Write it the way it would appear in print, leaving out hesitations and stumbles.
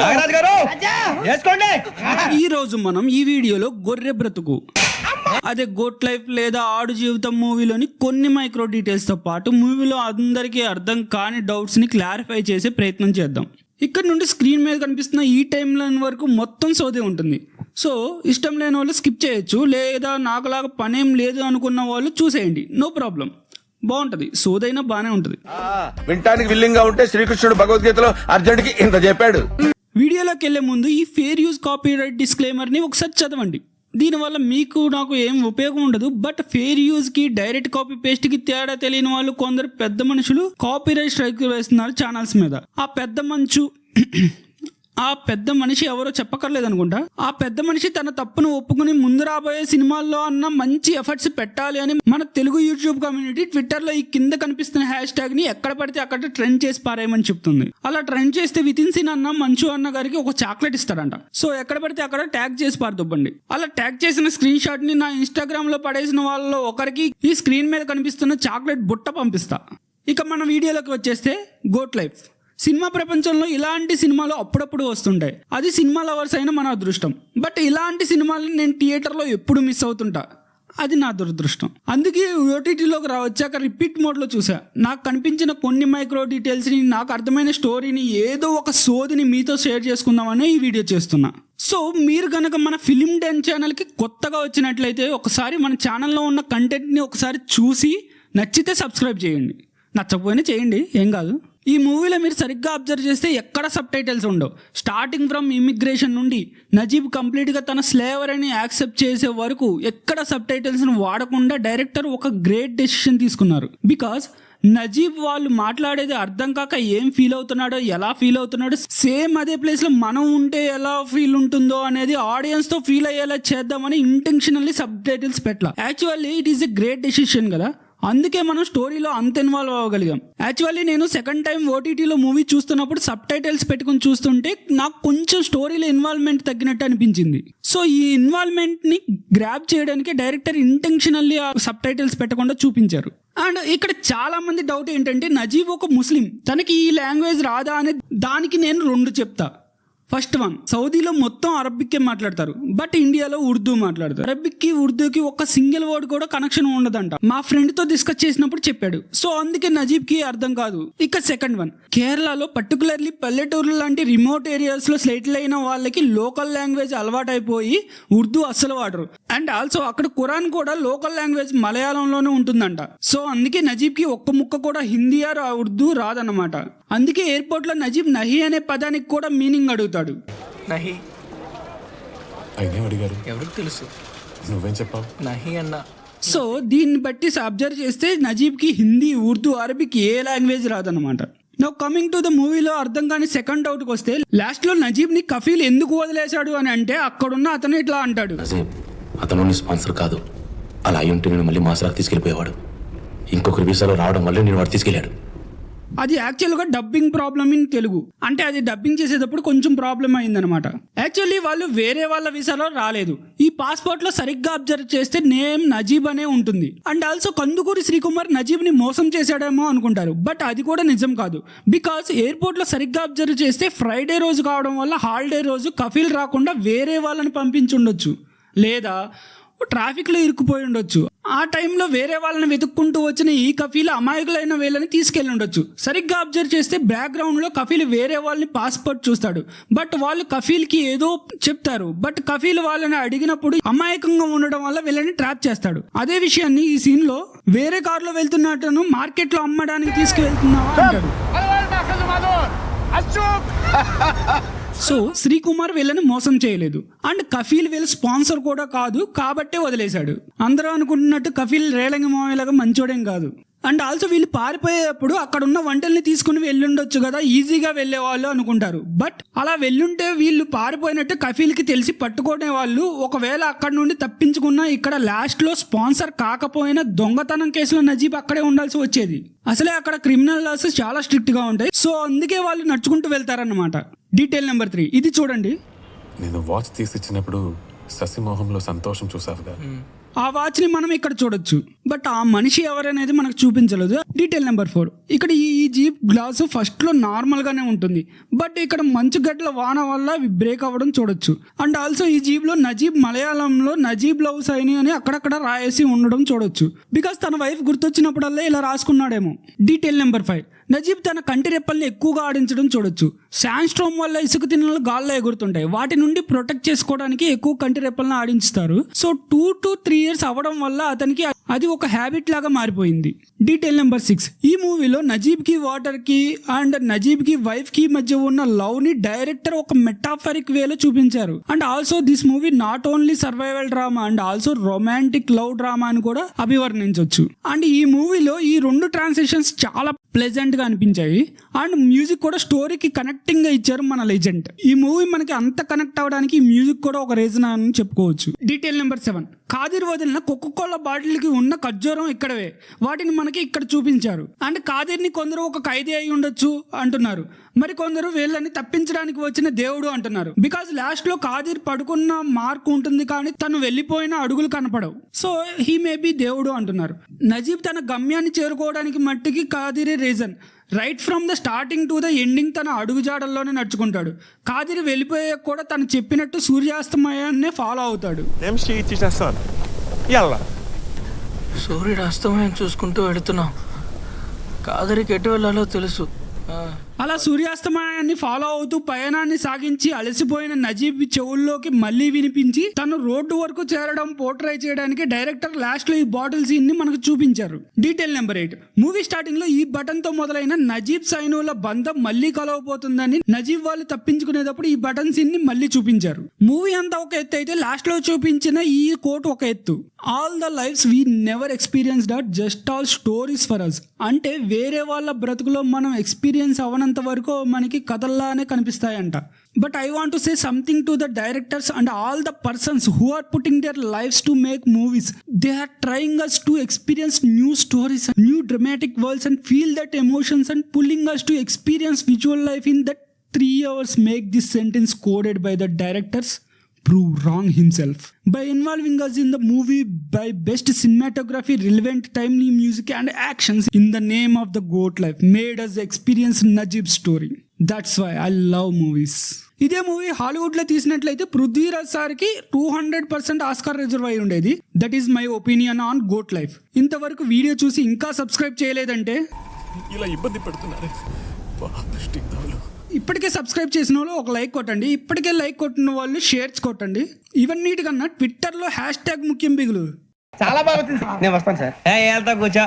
నాగరాజు గారు వేసుకోండి. ఈ రోజు మనం ఈ వీడియోలో గొర్రె బ్రతుకు అదే గోట్ లైఫ్ లేదా ఆడు జీవితం మూవీలోని కొన్ని మైక్రో డీటెయిల్స్ తో పాటు మూవీలో అందరికీ అర్థం కాని డౌట్స్ ని క్లారిఫై చేసే ప్రయత్నం చేద్దాం. ఇక్కడ నుండి స్క్రీన్ మీద కనిపిస్తున్న ఈ టైం లైన్ వరకు మొత్తం సోదే ఉంటుంది. సో ఇష్టం లేని వాళ్ళు స్కిప్ చేయొచ్చు, లేదా నాకులాగా పనేం లేదు అనుకున్న వాళ్ళు చూసేయండి, నో ప్రాబ్లం. బాగుంటది, సోదైనా బానే ఉంటది. వింటానికి విల్లింగ్ గా ఉంటే శ్రీకృష్ణుడు భగవద్గీతలో అర్జునుడికి ఇంత చెప్పాడు. వీడియోలోకి వెళ్లే ముందు ఈ ఫేర్ యూజ్ కాపీరైట్ డిస్క్లైమర్ ని ఒకసారి చదవండి. దీనివల్ల మీకు నాకు ఏం ఉపయోగం ఉండదు, బట్ ఫేర్ యూజ్ కి డైరెక్ట్ కాపీ పేస్ట్ కి తేడా తెలియని వాళ్ళు కొందరు పెద్ద మనుషులు కాపీరైట్ స్ట్రైక్ వేస్తున్నారు ఛానల్స్ మీద. ఆ పెద్ద మనిషి ఎవరో చెప్పక్కర్లేదు అనుకుంటా. ఆ పెద్ద మనిషి తన తప్పును ఒప్పుకుని ముందు రాబోయే సినిమాల్లో అన్న మంచి ఎఫర్ట్స్ పెట్టాలి అని మన తెలుగు యూట్యూబ్ కమ్యూనిటీ ట్విట్టర్ లో ఈ కింద కనిపిస్తున్న హ్యాష్ ట్యాగ్ ని ఎక్కడ పడితే అక్కడ ట్రెండ్ చేసి పారేయమని చెప్తుంది. అలా ట్రెండ్ చేస్తే వితిన్ సీన్ అన్న మంచు అన్న గారికి ఒక చాక్లెట్ ఇస్తాడంట. సో ఎక్కడ పడితే అక్కడ ట్యాగ్ చేసి పారదొబ్బండి. అలా ట్యాగ్ చేసిన స్క్రీన్ షాట్ ని నా ఇన్స్టాగ్రామ్ లో పడేసిన వాళ్ళలో ఒకరికి ఈ స్క్రీన్ మీద కనిపిస్తున్న చాక్లెట్ బుట్ట పంపిస్తా. ఇక మన వీడియోలోకి వచ్చేస్తే గోట్ లైఫ్. సినిమా ప్రపంచంలో ఇలాంటి సినిమాలు అప్పుడప్పుడు వస్తుంటాయి, అది సినిమా లవర్స్ అయిన మన అదృష్టం. బట్ ఇలాంటి సినిమాలని నేను థియేటర్లో ఎప్పుడు మిస్ అవుతుంటా, అది నా దురదృష్టం. అందుకే ఓటీటీలోకి వచ్చాక రిపీట్ మోడ్లో చూసా. నాకు కనిపించిన కొన్ని మైక్రో డీటెయిల్స్ని, నాకు అర్థమైన స్టోరీని, ఏదో ఒక సోదిని మీతో షేర్ చేసుకుందామని ఈ వీడియో చేస్తున్నా. సో మీరు కనుక మన ఫిలిం డెన్ ఛానల్కి కొత్తగా వచ్చినట్లయితే ఒకసారి మన ఛానల్లో ఉన్న కంటెంట్ని ఒకసారి చూసి నచ్చితే సబ్స్క్రైబ్ చేయండి, నచ్చకపోయినా చేయండి, ఏం కాదు. ఈ మూవీలో మీరు సరిగ్గా అబ్జర్వ్ చేస్తే ఎక్కడ సబ్ టైటిల్స్ ఉండవు. స్టార్టింగ్ ఫ్రమ్ ఇమిగ్రేషన్ నుండి నజీబ్ కంప్లీట్గా తన స్లేవరీని యాక్సెప్ట్ చేసే వరకు ఎక్కడ సబ్ టైటిల్స్ను వాడకుండా డైరెక్టర్ ఒక గ్రేట్ డెసిషన్ తీసుకున్నారు. బికాస్ నజీబ్ వాళ్ళు మాట్లాడేది అర్థం కాక ఏం ఫీల్ అవుతున్నాడో, ఎలా ఫీల్ అవుతున్నాడో, సేమ్ అదే ప్లేస్లో మనం ఉంటే ఎలా ఫీల్ ఉంటుందో అనేది ఆడియన్స్తో ఫీల్ అయ్యేలా చేద్దామని ఇంటెన్షనల్లీ సబ్ టైటిల్స్ పెట్టాల. Actually it is a great decision కదా, అందుకే మనం స్టోరీలో అంత ఇన్వాల్వ్ అవ్వగలిగాం. యాక్చువల్లీ నేను సెకండ్ టైం ఓటీటీలో మూవీ చూస్తున్నప్పుడు సబ్ టైటిల్స్ పెట్టుకుని చూస్తుంటే నాకు కొంచెం స్టోరీలో ఇన్వాల్వ్మెంట్ తగ్గినట్టు అనిపించింది. సో ఈ ఇన్వాల్వ్మెంట్ని గ్రాప్ చేయడానికి డైరెక్టర్ ఇంటెన్షనల్లీ ఆ సబ్ టైటిల్స్ పెట్టకుండా చూపించారు. అండ్ ఇక్కడ చాలా మంది డౌట్ ఏంటంటే, నజీబ్ ఒక ముస్లిం, తనకి ఈ లాంగ్వేజ్ రాదా అనే దానికి నేను 2 చెప్తా. ఫస్ట్ వన్, సౌదీలో మొత్తం అరబిక్కే మాట్లాడతారు, బట్ ఇండియాలో ఉర్దూ మాట్లాడతారు. అరబిక్కి ఉర్దూకి ఒక సింగిల్ వర్డ్ కూడా కనెక్షన్ ఉండదంట. మా ఫ్రెండ్తో డిస్కస్ చేసినప్పుడు చెప్పాడు. సో అందుకే నజీబ్కి అర్థం కాదు. ఇక సెకండ్ వన్, కేరళలో పర్టికులర్లీ పల్లెటూరు లాంటి రిమోట్ ఏరియాస్లో సెటిల్ అయిన వాళ్ళకి లోకల్ లాంగ్వేజ్ అలవాటైపోయి ఉర్దూ అస్సలు వాడరు. అండ్ ఆల్సో అక్కడ ఖురాన్ కూడా లోకల్ లాంగ్వేజ్ మలయాళంలోనే ఉంటుందంట. సో అందుకే నజీబ్కి ఒక్క ముక్క కూడా హిందీ ఆర్ ఉర్దూ రాదన్నమాట. అందుకే ఎయిర్పోర్ట్లో నజీబ్ నహీ అనే పదానికి కూడా మీనింగ్ అడుగుతాడు. నహీ అడిగారు, ఎవరికి తెలుసు, నువ్వేం చెప్పావు? నహీ అన్న. సో దీన్ని బట్టి అబ్జర్వ్ చేస్తే నజీబ్కి హిందీ, ఉర్దూ, అరబిక్ ఏ లాంగ్వేజ్ రాదన్నమాట. నౌ కమింగ్ టు ద మూవీలో అర్థం కాని సెకండ్ డౌట్కి వస్తే, లాస్ట్లో నజీబ్ని కఫీల్ ఎందుకు వదిలేశాడు అని అంటే అక్కడున్న అతను ఇట్లా అంటాడు, అతను నీ స్పాన్సర్ కాదు, అలా అయి ఉంటే నేను మళ్ళీ మాసరాకు తీసుకెళ్ళిపోయేవాడు. ఇంకొకరి వీసాలో రావడం వల్ల నేను వాడు తీసుకెళ్ళాడు. అది యాక్చువల్గా డబ్బింగ్ ప్రాబ్లమ్ ఇన్ తెలుగు. అంటే అది డబ్బింగ్ చేసేటప్పుడు కొంచెం ప్రాబ్లం అయిందనమాట. యాక్చువల్లీ వాళ్ళు వేరే వాళ్ళ వీసాలో రాలేదు. ఈ పాస్పోర్ట్లో సరిగ్గా అబ్జర్వ్ చేస్తే నేమ్ నజీబ్ అనే ఉంటుంది. అండ్ ఆల్సో కందుకూరి శ్రీకుమార్ నజీబ్ని మోసం చేశాడేమో అనుకుంటారు, బట్ అది కూడా నిజం కాదు. బికాస్ ఎయిర్పోర్ట్లో సరిగ్గా అబ్జర్వ్ చేస్తే ఫ్రైడే రోజు కావడం వల్ల హాలిడే రోజు కఫీల్ రాకుండా వేరే వాళ్ళని పంపించుండొచ్చు, లేదా ట్రాఫిక్లో ఇరుక్కుపోయి ఉండొచ్చు. ఆ టైంలో వేరే వాళ్ళని వెతుక్కుంటూ వచ్చిన ఈ కఫీల్ అమాయకులైన వీళ్ళని తీసుకెళ్ళి ఉండొచ్చు. సరిగ్గా అబ్జర్వ్ చేస్తే బ్యాక్గ్రౌండ్లో కఫీల్ వేరే వాళ్ళని పాస్పోర్ట్ చూస్తాడు, బట్ వాళ్ళు కఫీల్కి ఏదో చెప్తారు. బట్ కఫీల్ వాళ్ళని అడిగినప్పుడు అమాయకంగా ఉండడం వల్ల వీళ్ళని ట్రాప్ చేస్తాడు. అదే విషయాన్ని ఈ సీన్లో వేరే కారులో వెళ్తున్నట్టును మార్కెట్లో అమ్మడానికి తీసుకువెళ్తున్నావా అంటాడు. సో శ్రీకుమార్ వీళ్ళని మోసం చేయలేదు, అండ్ కఫీల్ వీళ్ళ స్పాన్సర్ కూడా కాదు, కాబట్టే వదిలేశాడు. అందరూ అనుకుంటున్నట్టు కఫీల్ రేలంగి మామయ్యలాగా మంచోడేం కాదు. అండ్ ఆల్సో వీళ్ళు పారిపోయేటప్పుడు అక్కడ ఉన్న వంటల్ని తీసుకుని వెళ్ళుండొచ్చు కదా, ఈజీగా వెళ్ళేవాళ్ళు అనుకుంటారు. బట్ అలా వెళ్ళుంటే వీళ్ళు పారిపోయినట్టు కఫీల్కి తెలిసి పట్టుకునే వాళ్ళు. ఒకవేళ అక్కడ నుండి తప్పించుకున్నా ఇక్కడ లాస్ట్లో స్పాన్సర్ కాకపోయినా దొంగతనం కేసులో నజీబ్ అక్కడే ఉండాల్సి వచ్చేది. అసలే అక్కడ క్రిమినల్ లాస్ చాలా స్ట్రిక్ట్గా ఉంటాయి. సో అందుకే వాళ్ళు నడుచుకుంటూ వెళ్తారన్నమాట. డీటెయిల్ నెంబర్ 3, ఇది చూడండి. నేను వాచ్ తీసిచ్చినప్పుడు శశి మొహంలో సంతోషం చూసావుగా, ఆ వాచ్ని మనం ఇక్కడ చూడొచ్చు, బట్ ఆ మనిషి ఎవరనేది మనకు చూపించలేదు. డీటెయిల్ నెంబర్ 4, ఇక్కడ ఈ జీప్ గ్లాసు ఫస్ట్లో నార్మల్గానే ఉంటుంది, బట్ ఇక్కడ మంచు గడ్డల వాన వల్ల బ్రేక్ అవ్వడం చూడొచ్చు. అండ్ ఆల్సో ఈ జీప్లో నజీబ్ మలయాళంలో నజీబ్ లవ్ సైని అని అక్కడక్కడ రాయేసి ఉండడం చూడొచ్చు. బికాస్ తన వైఫ్ గుర్తొచ్చినప్పుడల్లా ఇలా రాసుకున్నాడేమో. డీటెయిల్ నెంబర్ 5, నజీబ్ తన కంటి రెప్పల్ని ఎక్కువగా ఆడించడం చూడొచ్చు. శాండ్ స్టోమ్ వల్ల ఇసుక తిన్నలు గాల్లో ఎగురుతుంటాయి, వాటి నుండి ప్రొటెక్ట్ చేసుకోవడానికి ఎక్కువ కంటి రెప్పల్ని ఆడించుతారు. సో 2 to 3 years అవ్వడం వల్ల అతనికి అది ఒక హ్యాబిట్ లాగా మారిపోయింది. డీటెయిల్ నెంబర్ 6, ఈ మూవీలో నజీబ్కి వాటర్కి అండ్ నజీబ్కి వైఫ్కి మధ్య ఉన్న లవ్ని డైరెక్టర్ ఒక మెటాఫరిక్ వేలో చూపించారు. And also this movie not only survival drama and also romantic love drama అని కూడా అభివర్ణించవచ్చు. అండ్ ఈ మూవీలో ఈ 2 ట్రాన్సిషన్స్ చాలా ప్లెజెంట్ గా అనిపించాయి. అండ్ మ్యూజిక్ కూడా స్టోరీకి కనెక్టింగ్ గా ఇచ్చారు మన లెజెండ్. ఈ మూవీ మనకి అంత కనెక్ట్ అవడానికి ఈ మ్యూజిక్ కూడా ఒక రీజన్ అని చెప్పుకోవచ్చు. డీటెయిల్ నెంబర్ 7, కాదిర్ వదిలిన కోకోకోలా బాటిల్కి ఉన్న ఖర్జూరం ఇక్కడవే, వాటిని మనకి ఇక్కడ చూపించారు. అండ్ కాదిర్ని కొందరు ఒక ఖైదీ అయి ఉండొచ్చు అంటున్నారు, మరి కొందరు వీళ్ళని తప్పించడానికి వచ్చిన దేవుడు అంటున్నారు. బికాజ్ లాస్ట్ లో కాదిర్ పడుకున్న మార్క్ ఉంటుంది కానీ తను వెళ్ళిపోయిన అడుగులు కనపడవు, సో హీ మే బి దేవుడు అంటున్నారు. నజీబ్ తన గమ్యాన్ని చేరుకోవడానికి మట్టికి కాదిరే reason. Right from the starting to the ending తన అడుగుజాడల్లోనే నడుచుకుంటాడు. కాదిరి వెళ్ళిపోయాక కూడా తను చెప్పినట్టు సూర్యాస్తమయాన్నే ఫాలో అవుతాడు. సూర్యుడు అస్తమయం చూసుకుంటూ వెళుతున్నాం. కాదరికి ఎటు వెళ్ళాలో తెలుసు. అలా సూర్యాస్తమయాన్ని ఫాలో అవుతూ పయనాన్ని సాగించి అలసిపోయిన నజీబ్ చెవుల్లోకి మళ్ళీ వినిపించి తను రోడ్డు వరకు చేరడం పోర్ట్రై చేయడానికి డైరెక్టర్ లాస్ట్ లో ఈ బాటిల్ సీన్ ని మనకు చూపించారు. డీటెయిల్ నెంబర్ 8, మూవీ స్టార్టింగ్ లో ఈ బటన్ తో మొదలైన నజీబ్ సైనుల బంధం మళ్ళీ కలవబోతుందని నజీబ్ వాళ్ళు తప్పించుకునేటప్పుడు ఈ బటన్ సీన్ ని మళ్ళీ చూపించారు. మూవీ అంతా ఒక ఎత్తు అయితే లాస్ట్ లో చూపించిన ఈ కోట్ ఒక ఎత్తు. All the lives we never experienced are just all stories for us. అంటే వేరే వాళ్ళ బ్రతుకులో మనం ఎక్స్పీరియన్స్ అవనంత వరకు మనకి కథల్లానే కనిపిస్తాయంట. But I want to say something to the directors and all the persons who are putting their lives to make movies. They are trying us to experience new stories, new dramatic worlds and feel that emotions and pulling us to experience visual life in that 3 hours. Make this sentence coded by the directors prove wrong himself by involving us in the movie by best cinematography, relevant timely music and actions in the name of the goat life made us experience Najib's story. That's why I love movies. ఇదే movie Hollywood లో తీసినట్లయితే Prithviraj sir కి 200% Oscar reserve అయి ఉండేది. That is my opinion on goat life. ఇంతవరకు video చూసి ఇంకా subscribe చేయలేదంటే ఇలా ఇబ్బంది పెడుతున్నారు. ఇప్పటికే సబ్స్క్రైబ్ చేసిన వాళ్ళు ఒక లైక్ కొట్టండి, ఇప్పటికే లైక్ కొట్టిన వాళ్ళు షేర్స్ కొట్టండి. ఇవన్నిటికన్నా ట్విట్టర్లో హ్యాష్ ట్యాగ్ ముఖ్యం బిగులు. చాలా బాగా వచ్చింది. నేను వస్తాను సార్. వెళ్తా కూర్చో.